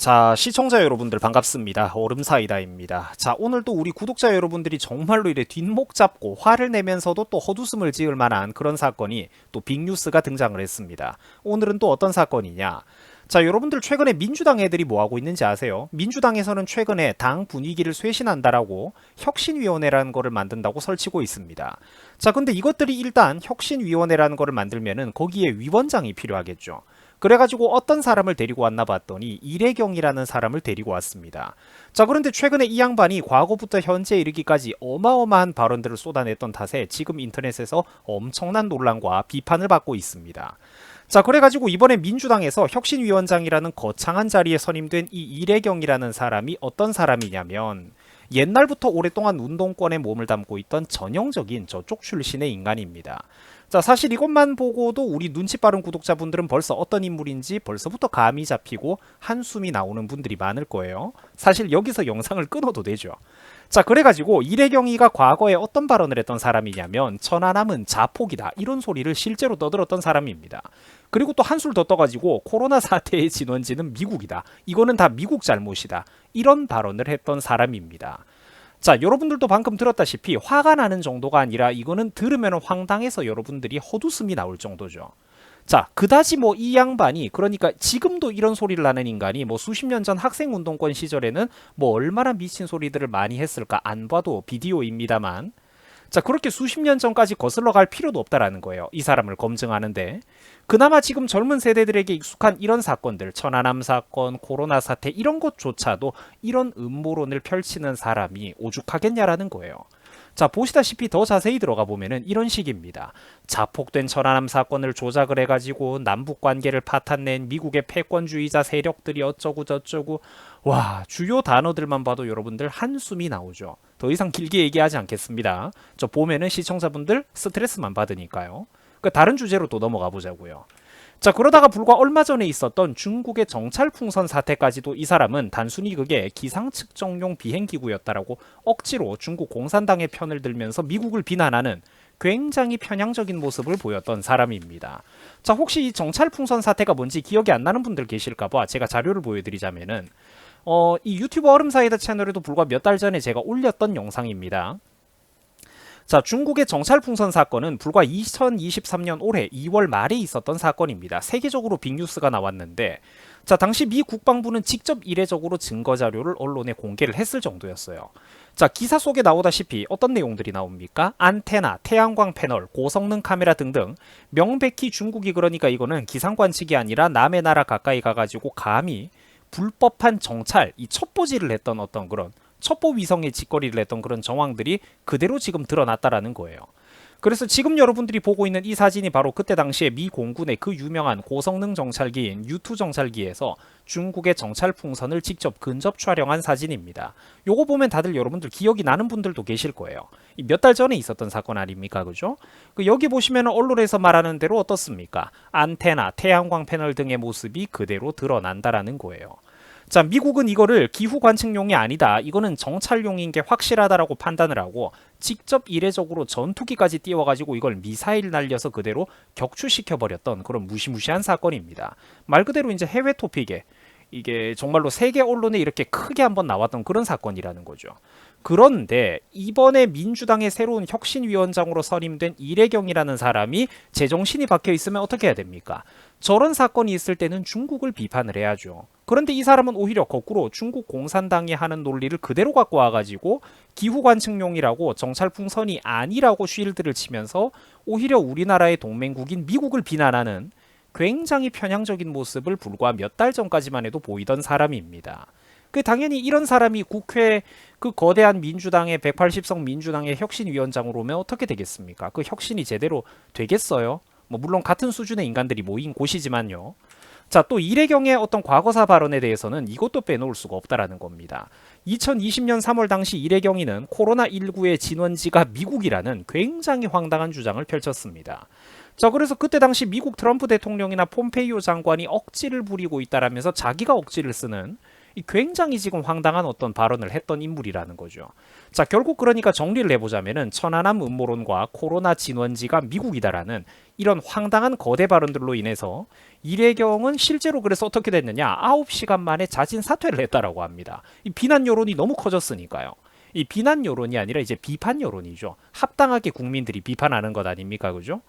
자, 시청자 여러분들 반갑습니다. 얼음사이다입니다. 자, 오늘도 우리 구독자 여러분들이 정말로 이래 뒷목 잡고 화를 내면서도 또 헛웃음을 지을 만한 그런 사건이 또 빅뉴스가 등장을 했습니다. 오늘은 또 어떤 사건이냐? 자, 여러분들 최근에 민주당 애들이 뭐하고 있는지 아세요? 민주당에서는 최근에 당 분위기를 쇄신한다라고 혁신위원회라는 거를 만든다고 설치고 있습니다. 자, 근데 이것들이 일단 혁신위원회라는 거를 만들면은 거기에 위원장이 필요하겠죠. 그래가지고 어떤 사람을 데리고 왔나 봤더니 이래경이라는 사람을 데리고 왔습니다. 자, 그런데 최근에 이 양반이 과거부터 현재 이르기까지 어마어마한 발언들을 쏟아냈던 탓에 지금 인터넷에서 엄청난 논란과 비판을 받고 있습니다. 자, 그래가지고 이번에 민주당에서 혁신위원장이라는 거창한 자리에 선임된 이 이래경이라는 사람이 어떤 사람이냐면 옛날부터 오랫동안 운동권에 몸을 담고 있던 전형적인 저쪽 출신의 인간입니다. 자, 사실 이것만 보고도 우리 눈치 빠른 구독자분들은 벌써 어떤 인물인지 벌써부터 감이 잡히고 한숨이 나오는 분들이 많을 거예요. 사실 여기서 영상을 끊어도 되죠. 자, 그래가지고 이래경이가 과거에 어떤 발언을 했던 사람이냐면 천안함은 자폭이다 이런 소리를 실제로 떠들었던 사람입니다. 그리고 또 한술 더 떠가지고 코로나 사태의 진원지는 미국이다, 이거는 다 미국 잘못이다, 이런 발언을 했던 사람입니다. 자, 여러분들도 방금 들었다시피 화가 나는 정도가 아니라 이거는 들으면 황당해서 여러분들이 헛웃음이 나올 정도죠. 자, 그다지 뭐 이 양반이, 그러니까 지금도 이런 소리를 하는 인간이 뭐 수십 년 전 학생운동권 시절에는 뭐 얼마나 미친 소리들을 많이 했을까 안 봐도 비디오입니다만, 자, 그렇게 수십 년 전까지 거슬러 갈 필요도 없다라는 거예요. 이 사람을 검증하는데. 그나마 지금 젊은 세대들에게 익숙한 이런 사건들, 천안함 사건, 코로나 사태 이런 것조차도 이런 음모론을 펼치는 사람이 오죽하겠냐라는 거예요. 자, 보시다시피 더 자세히 들어가 보면은 이런 식입니다. 자폭된 천안함 사건을 조작을 해가지고 남북 관계를 파탄낸 미국의 패권주의자 세력들이 어쩌고 저쩌고, 와, 주요 단어들만 봐도 여러분들 한숨이 나오죠. 더 이상 길게 얘기하지 않겠습니다. 저 보면은 시청자분들 스트레스만 받으니까요. 그 다른 주제로 또 넘어가 보자고요. 자, 그러다가 불과 얼마 전에 있었던 중국의 정찰풍선 사태까지도 이 사람은 단순히 그게 기상 측정용 비행기구였다라고 억지로 중국 공산당의 편을 들면서 미국을 비난하는 굉장히 편향적인 모습을 보였던 사람입니다. 자, 혹시 이 정찰풍선 사태가 뭔지 기억이 안 나는 분들 계실까봐 제가 자료를 보여드리자면은 이 유튜브 얼음사이다 채널에도 불과 몇 달 전에 제가 올렸던 영상입니다. 자, 중국의 정찰풍선 사건은 불과 2023년 올해 2월 말에 있었던 사건입니다. 세계적으로 빅뉴스가 나왔는데, 자, 당시 미 국방부는 직접 이례적으로 증거자료를 언론에 공개를 했을 정도였어요. 자, 기사 속에 나오다시피 어떤 내용들이 나옵니까? 안테나, 태양광 패널, 고성능 카메라 등등 명백히 중국이, 그러니까 이거는 기상관측이 아니라 남의 나라 가까이 가가지고 감히 불법한 정찰, 이 첩보질을 했던 어떤 그런 첩보 위성의 짓거리를 했던 그런 정황들이 그대로 지금 드러났다라는 거예요. 그래서 지금 여러분들이 보고 있는 이 사진이 바로 그때 당시에 미 공군의 그 유명한 고성능 정찰기인 U2 정찰기에서 중국의 정찰 풍선을 직접 근접 촬영한 사진입니다. 요거 보면 다들 여러분들 기억이 나는 분들도 계실 거예요. 몇 달 전에 있었던 사건 아닙니까, 그죠? 여기 보시면 언론에서 말하는 대로 어떻습니까? 안테나, 태양광 패널 등의 모습이 그대로 드러난다라는 거예요. 자, 미국은 이거를 기후 관측용이 아니다, 이거는 정찰용인 게 확실하다라고 판단을 하고 직접 이례적으로 전투기까지 띄워가지고 이걸 미사일 날려서 그대로 격추시켜버렸던 그런 무시무시한 사건입니다. 말 그대로 이제 해외 토픽에 이게 정말로 세계 언론에 이렇게 크게 한번 나왔던 그런 사건이라는 거죠. 그런데 이번에 민주당의 새로운 혁신위원장으로 선임된 이래경이라는 사람이 제정신이 박혀 있으면 어떻게 해야 됩니까? 저런 사건이 있을 때는 중국을 비판을 해야죠. 그런데 이 사람은 오히려 거꾸로 중국 공산당이 하는 논리를 그대로 갖고 와가지고 기후관측용이라고 정찰풍선이 아니라고 쉴드를 치면서 오히려 우리나라의 동맹국인 미국을 비난하는 굉장히 편향적인 모습을 불과 몇 달 전까지만 해도 보이던 사람입니다. 당연히 이런 사람이 국회 그 거대한 민주당의 180석 민주당의 혁신위원장으로 오면 어떻게 되겠습니까? 그 혁신이 제대로 되겠어요? 뭐 물론 같은 수준의 인간들이 모인 곳이지만요. 자, 또 이래경의 어떤 과거사 발언에 대해서는 이것도 빼놓을 수가 없다라는 겁니다. 2020년 3월 당시 이래경이는 코로나19의 진원지가 미국이라는 굉장히 황당한 주장을 펼쳤습니다. 자, 그래서 그때 당시 미국 트럼프 대통령이나 폼페이오 장관이 억지를 부리고 있다라면서 자기가 억지를 쓰는 이 굉장히 지금 황당한 어떤 발언을 했던 인물이라는 거죠. 자, 결국 그러니까 정리를 해보자면은 천안함 음모론과 코로나 진원지가 미국이다라는 이런 황당한 거대 발언들로 인해서 이래경은 실제로 그래서 어떻게 됐느냐, 9시간 만에 자진 사퇴를 했다라고 합니다. 이 비난 여론이 너무 커졌으니까요. 이 비난 여론이 아니라 이제 비판 여론이죠. 합당하게 국민들이 비판하는 것 아닙니까, 그죠?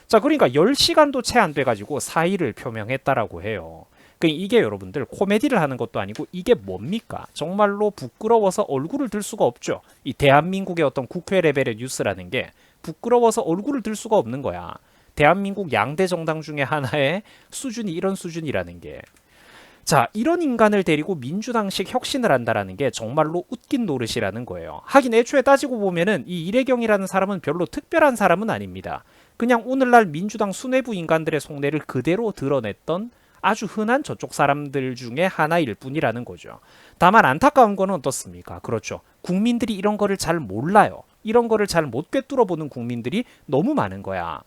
자, 그러니까 10시간도 채 안 돼가지고 사의를 표명했다라고 해요. 그러니까 이게 여러분들 코미디를 하는 것도 아니고 이게 뭡니까? 정말로 부끄러워서 얼굴을 들 수가 없죠. 이 대한민국의 어떤 국회 레벨의 뉴스라는 게 부끄러워서 얼굴을 들 수가 없는 거야. 대한민국 양대 정당 중에 하나의 수준이 이런 수준이라는 게. 자, 이런 인간을 데리고 민주당식 혁신을 한다라는 게 정말로 웃긴 노릇이라는 거예요. 하긴 애초에 따지고 보면은 이 이래경이라는 사람은 별로 특별한 사람은 아닙니다. 그냥 오늘날 민주당 수뇌부 인간들의 속내를 그대로 드러냈던 아주 흔한 저쪽 사람들 중에 하나일 뿐이라는 거죠. 다만 안타까운 거는 어떻습니까? 그렇죠. 국민들이 이런 거를 잘 몰라요. 이런 거를 잘 못 꿰뚫어 보는 국민들이 너무 많은 거야.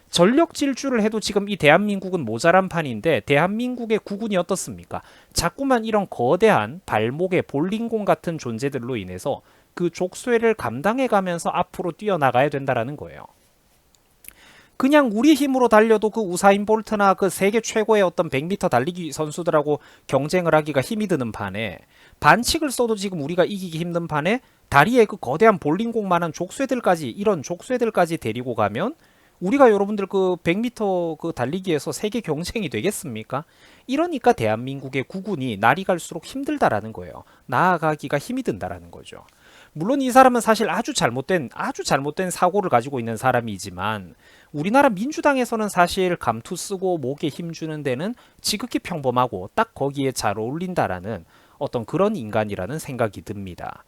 전력 질주를 해도 지금 이 대한민국은 모자란 판인데 대한민국의 국운이 어떻습니까? 자꾸만 이런 거대한 발목의 볼링공 같은 존재들로 인해서 그 족쇄를 감당해 가면서 앞으로 뛰어나가야 된다라는 거예요. 그냥 우리 힘으로 달려도 그 우사인 볼트나 그 세계 최고의 어떤 100m 달리기 선수들하고 경쟁을 하기가 힘이 드는 판에, 반칙을 써도 지금 우리가 이기기 힘든 판에 다리에 그 거대한 볼링공만한 족쇄들까지, 이런 족쇄들까지 데리고 가면 우리가 여러분들 그 100m 그 달리기에서 세계 경쟁이 되겠습니까? 이러니까 대한민국의 국운이 날이 갈수록 힘들다라는 거예요. 나아가기가 힘이 든다라는 거죠. 물론 이 사람은 사실 아주 잘못된 사고를 가지고 있는 사람이지만 우리나라 민주당에서는 사실 감투 쓰고 목에 힘주는 데는 지극히 평범하고 딱 거기에 잘 어울린다라는 어떤 그런 인간이라는 생각이 듭니다.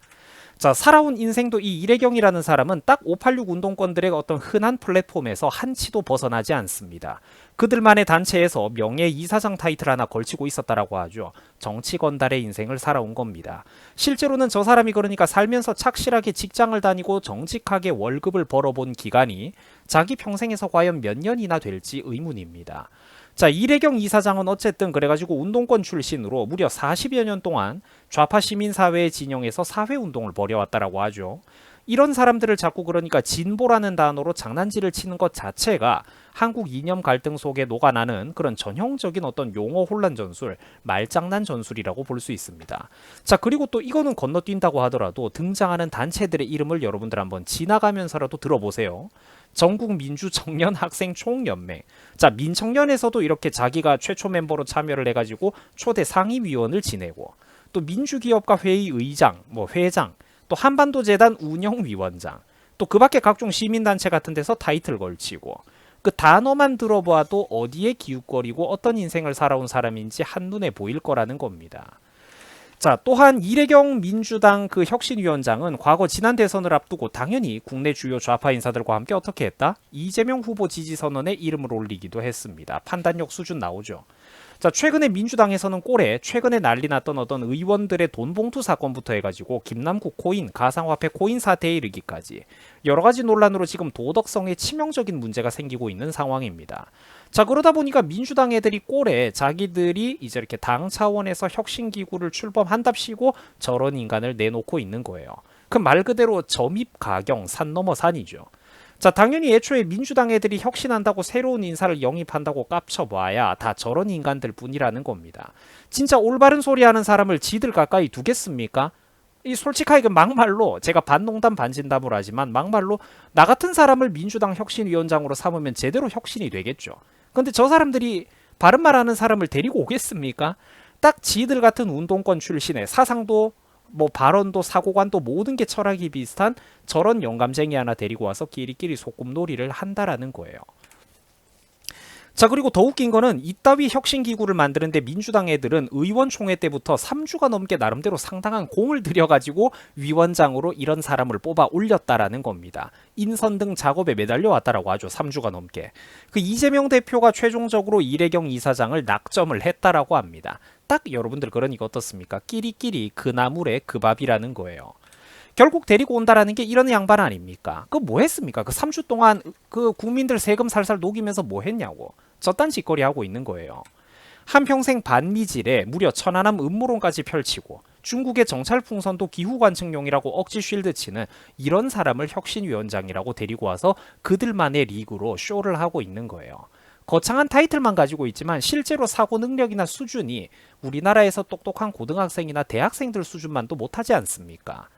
자, 살아온 인생도 이 이래경이라는 사람은 딱 586 운동권들의 어떤 흔한 플랫폼에서 한치도 벗어나지 않습니다. 그들만의 단체에서 명예 이사장 타이틀 하나 걸치고 있었다라고 하죠. 정치 건달의 인생을 살아온 겁니다. 실제로는 저 사람이 그러니까 살면서 착실하게 직장을 다니고 정직하게 월급을 벌어본 기간이 자기 평생에서 과연 몇 년이나 될지 의문입니다. 자, 이래경 이사장은 어쨌든 그래가지고 운동권 출신으로 무려 40여 년 동안 좌파 시민사회의 진영에서 사회운동을 벌여왔다라고 하죠. 이런 사람들을 자꾸 그러니까 진보라는 단어로 장난질을 치는 것 자체가 한국 이념 갈등 속에 녹아나는 그런 전형적인 어떤 용어 혼란 전술, 말장난 전술이라고 볼 수 있습니다. 자, 그리고 또 이거는 건너뛴다고 하더라도 등장하는 단체들의 이름을 여러분들 한번 지나가면서라도 들어보세요. 전국 민주청년학생총연맹. 자, 민청년에서도 이렇게 자기가 최초 멤버로 참여를 해가지고 초대 상임위원을 지내고, 또 민주기업가 회의 의장, 회장, 또 한반도재단 운영위원장, 또 그 밖에 각종 시민단체 같은 데서 타이틀 걸치고, 그 단어만 들어봐도 어디에 기웃거리고 어떤 인생을 살아온 사람인지 한눈에 보일 거라는 겁니다. 자, 또한 이래경 민주당 그 혁신위원장은 과거 지난 대선을 앞두고 당연히 국내 주요 좌파 인사들과 함께 어떻게 했다? 이재명 후보 지지선언에 이름을 올리기도 했습니다. 판단력 수준 나오죠. 자, 최근에 민주당에서는 꼴에 최근에 난리 났던 어떤 의원들의 돈봉투 사건부터 해가지고 김남국 코인, 가상화폐 코인 사태에 이르기까지 여러 가지 논란으로 지금 도덕성에 치명적인 문제가 생기고 있는 상황입니다. 자, 그러다 보니까 민주당 애들이 꼴에 자기들이 이제 이렇게 당 차원에서 혁신기구를 출범한답시고 저런 인간을 내놓고 있는 거예요. 그 말 그대로 점입 가경, 산 넘어 산이죠. 자, 당연히 애초에 민주당 애들이 혁신한다고 새로운 인사를 영입한다고 깝쳐봐야 다 저런 인간들 뿐이라는 겁니다. 진짜 올바른 소리 하는 사람을 지들 가까이 두겠습니까? 이 솔직하게 막말로, 제가 반농담 반진담으로 하지만 막말로 나 같은 사람을 민주당 혁신위원장으로 삼으면 제대로 혁신이 되겠죠. 근데 저 사람들이 바른말 하는 사람을 데리고 오겠습니까? 딱 지들 같은 운동권 출신의 사상도 발언도 사고관도 모든 게 철학이 비슷한 저런 영감쟁이 하나 데리고 와서 끼리끼리 소꿉놀이를 한다라는 거예요. 자, 그리고 더 웃긴 거는 이따위 혁신기구를 만드는데 민주당 애들은 의원총회 때부터 3주가 넘게 나름대로 상당한 공을 들여가지고 위원장으로 이런 사람을 뽑아 올렸다라는 겁니다. 인선 등 작업에 매달려 왔다라고 하죠. 3주가 넘게. 그 이재명 대표가 최종적으로 이래경 이사장을 낙점을 했다라고 합니다. 딱 여러분들 그러니까 어떻습니까? 끼리끼리 그 나물에 그 밥이라는 거예요. 결국 데리고 온다라는 게 이런 양반 아닙니까? 그 뭐 했습니까? 그 3주 동안 그 국민들 세금 살살 녹이면서 뭐 했냐고. 저딴 짓거리 하고 있는 거예요. 한평생 반미질에 무려 천안함 음모론까지 펼치고 중국의 정찰 풍선도 기후 관측용이라고 억지 쉴드 치는 이런 사람을 혁신위원장이라고 데리고 와서 그들만의 리그로 쇼를 하고 있는 거예요. 거창한 타이틀만 가지고 있지만 실제로 사고 능력이나 수준이 우리나라에서 똑똑한 고등학생이나 대학생들 수준만도 못하지 않습니까?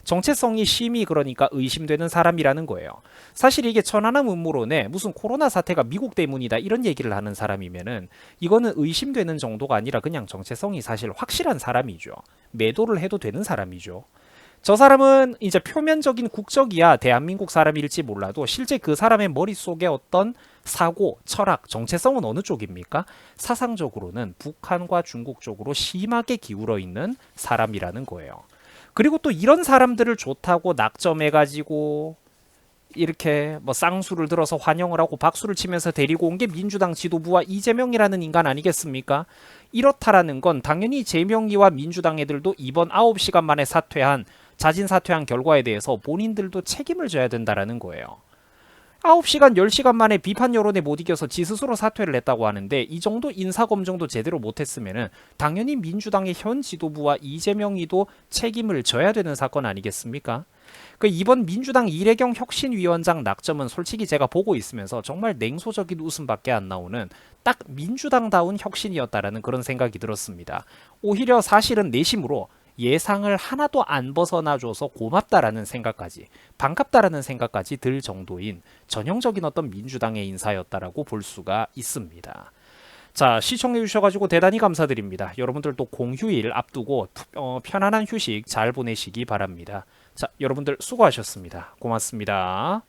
정체성이 심히 그러니까 의심되는 사람이라는 거예요. 사실 이게 천안함 음모론에 무슨 코로나 사태가 미국 때문이다 이런 얘기를 하는 사람이면은 이거는 의심되는 정도가 아니라 그냥 정체성이 사실 확실한 사람이죠. 매도를 해도 되는 사람이죠. 저 사람은 이제 표면적인 국적이야 대한민국 사람일지 몰라도 실제 그 사람의 머릿속에 어떤 사고, 철학, 정체성은 어느 쪽입니까? 사상적으로는 북한과 중국 쪽으로 심하게 기울어 있는 사람이라는 거예요. 그리고 또 이런 사람들을 좋다고 낙점해가지고 이렇게 뭐 쌍수를 들어서 환영을 하고 박수를 치면서 데리고 온 게 민주당 지도부와 이재명이라는 인간 아니겠습니까? 이렇다라는 건 당연히 재명이와 민주당 애들도 이번 9시간 만에 자진 사퇴한 결과에 대해서 본인들도 책임을 져야 된다라는 거예요. 9시간, 10시간 만에 비판 여론에 못 이겨서 지 스스로 사퇴를 했다고 하는데 이 정도 인사검증도 제대로 못했으면 당연히 민주당의 현 지도부와 이재명이도 책임을 져야 되는 사건 아니겠습니까? 이번 민주당 이래경 혁신위원장 낙점은 솔직히 제가 보고 있으면서 정말 냉소적인 웃음밖에 안 나오는 딱 민주당다운 혁신이었다라는 그런 생각이 들었습니다. 오히려 사실은 내심으로 예상을 하나도 안 벗어나줘서 고맙다라는 생각까지 반갑다라는 생각까지 들 정도인 전형적인 어떤 민주당의 인사였다라고 볼 수가 있습니다. 자, 시청해 주셔가지고 대단히 감사드립니다. 여러분들도 공휴일 앞두고 편안한 휴식 잘 보내시기 바랍니다. 자, 여러분들 수고하셨습니다. 고맙습니다.